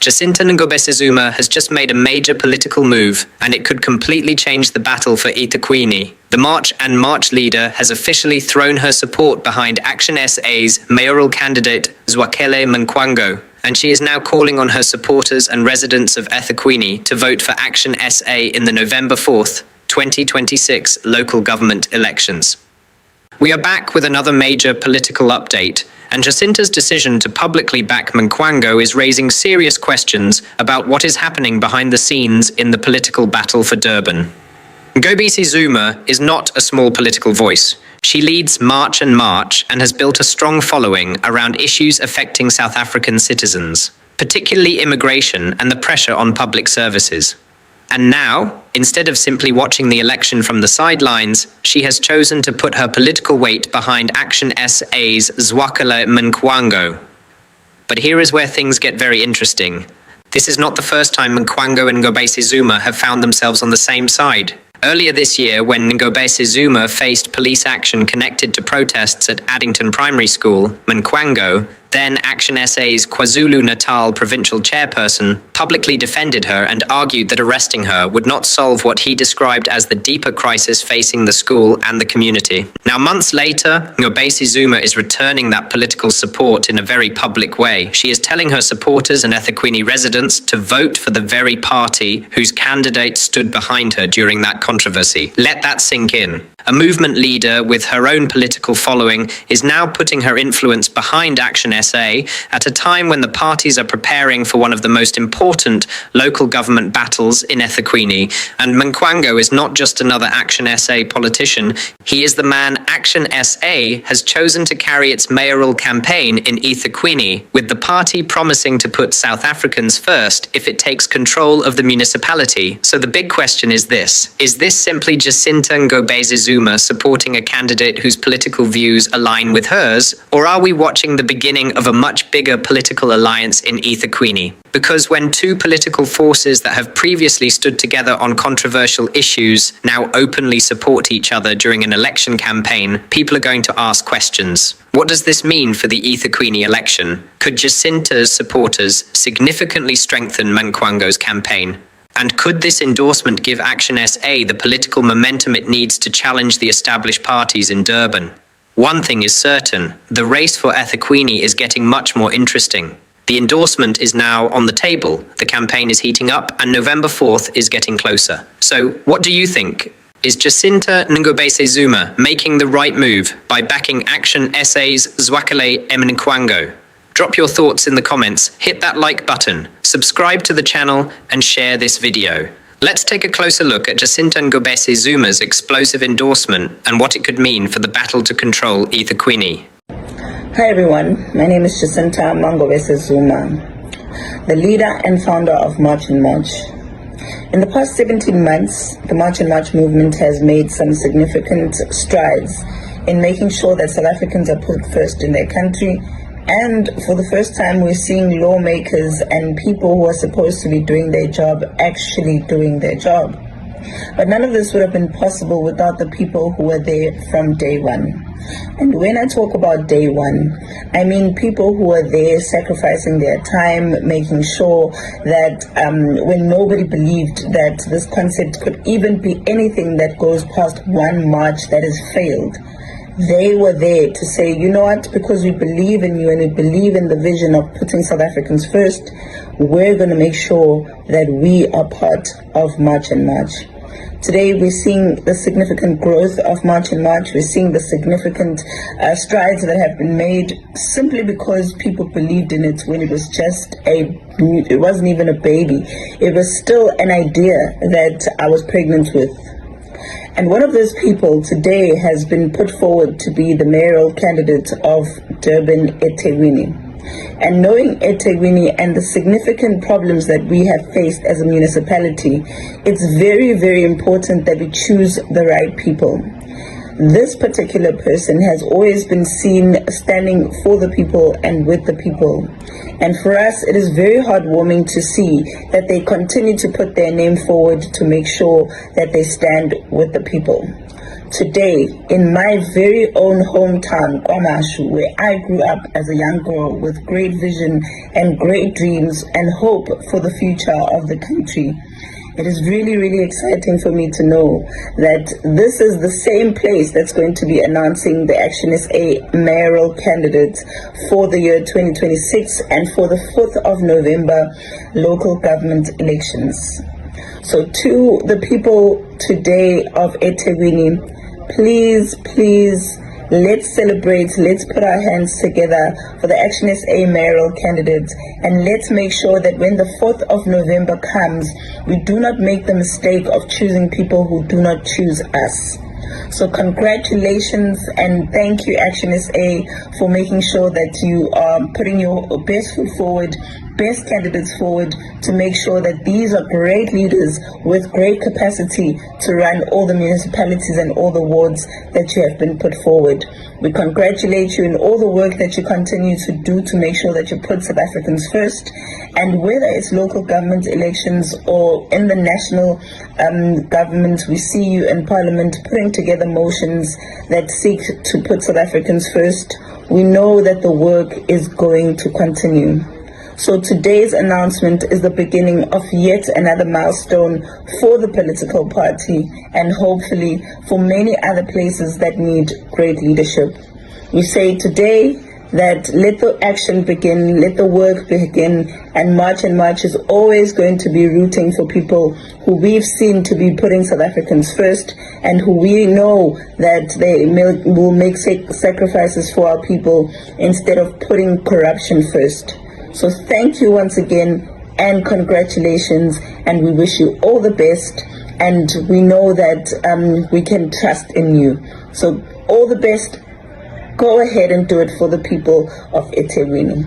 Jacinta Ngobese-Zuma has just made a major political move, and it could completely change the battle for eThekwini. The March leader has officially thrown her support behind ActionSA's mayoral candidate Zwakele Mncwango, and she is now calling on her supporters and residents of eThekwini to vote for ActionSA in the November 4th, 2026 local government elections. We are back with another major political update, and Jacinta's decision to publicly back Mncwango is raising serious questions about what is happening behind the scenes in the political battle for Durban. Ngobese-Zuma is not a small political voice. She leads March and has built a strong following around issues affecting South African citizens, particularly immigration and the pressure on public services. And now, instead of simply watching the election from the sidelines, she has chosen to put her political weight behind ActionSA's Zwakele Mncwango. But here is where things get very interesting. This is not the first time Mncwango and Ngobese-Zuma have found themselves on the same side. Earlier this year, when Ngobese-Zuma faced police action connected to protests at Addington Primary School, Mncwango, then ActionSA's KwaZulu-Natal provincial chairperson, publicly defended her and argued that arresting her would not solve what he described as the deeper crisis facing the school and the community. Now, months later, Ngobese-Zuma is returning that political support in a very public way. She is telling her supporters and eThekwini residents to vote for the very party whose candidate stood behind her during that controversy. Let that sink in. A movement leader with her own political following is now putting her influence behind ActionSA at a time when the parties are preparing for one of the most important local government battles in eThekwini. And Mncwango is not just another ActionSA politician. He is the man ActionSA has chosen to carry its mayoral campaign in eThekwini, with the party promising to put South Africans first if it takes control of the municipality. So the big question is this: is this simply Jacinta Ngobese-Zuma supporting a candidate whose political views align with hers, or are we watching the beginning of a much bigger political alliance in eThekwini? Because when two political forces that have previously stood together on controversial issues now openly support each other during an election campaign, people are going to ask questions. What does this mean for the eThekwini election? Could Jacinta's supporters significantly strengthen Mncwango's campaign? And could this endorsement give ActionSA the political momentum it needs to challenge the established parties in Durban? One thing is certain: the race for eThekwini is getting much more interesting. The endorsement is now on the table, the campaign is heating up, and November 4th is getting closer. So, what do you think? Is Jacinta Ngobese-Zuma making the right move by backing ActionSA's Zwakele Mncwango? Drop your thoughts in the comments, hit that like button, subscribe to the channel, and share this video. Let's take a closer look at Jacinta Ngobese-Zuma's explosive endorsement and what it could mean for the battle to control eThekwini. Hi everyone, my name is Jacinta Ngobese-Zuma, the leader and founder of March and March. In the past 17 months, the March and March movement has made some significant strides in making sure that South Africans are put first in their country. And for the first time, we're seeing lawmakers and people who are supposed to be doing their job actually doing their job. But none of this would have been possible without the people who were there from day one. And when I talk about day one, I mean people who are there sacrificing their time, making sure that when nobody believed that this concept could even be anything that goes past one march that has failed, they were there to say, you know what, because we believe in you and we believe in the vision of putting South Africans first, we're going to make sure that we are part of March and March. Today we're seeing the significant growth of March and March. We're seeing the significant strides that have been made simply because people believed in it when it was just it wasn't even a baby. It was still an idea that I was pregnant with. And one of those people today has been put forward to be the mayoral candidate of Durban, eThekwini. And knowing eThekwini and the significant problems that we have faced as a municipality, it's very, very important that we choose the right people. This particular person has always been seen standing for the people and with the people. And for us, it is very heartwarming to see that they continue to put their name forward to make sure that they stand with the people. today in my very own hometown, Kwamashu, where I grew up as a young girl with great vision and great dreams and hope for the future of the country. It is really, really exciting for me to know that this is the same place that's going to be announcing the ActionSA mayoral candidates for the year 2026 and for the 4th of November local government elections. So to the people today of eThekwini, please, let's celebrate, let's put our hands together for the ActionSA mayoral candidates, and let's make sure that when the 4th of November comes, we do not make the mistake of choosing people who do not choose us. So congratulations and thank you, ActionSA, for making sure that you are putting your best foot forward, best candidates forward, to make sure that these are great leaders with great capacity to run all the municipalities and all the wards that you have been put forward. We congratulate you in all the work that you continue to do to make sure that you put South Africans first, and whether it's local government elections or in the national government, we see you in Parliament putting together motions that seek to put South Africans first. We know that the work is going to continue. So today's announcement is the beginning of yet another milestone for the political party and hopefully for many other places that need great leadership. We say today that let the action begin, let the work begin, and March is always going to be rooting for people who we've seen to be putting South Africans first and who we know that they will make sacrifices for our people instead of putting corruption first. So thank you once again and congratulations, and we wish you all the best, and we know that we can trust in you. So all the best. Go ahead and do it for the people of eThekwini.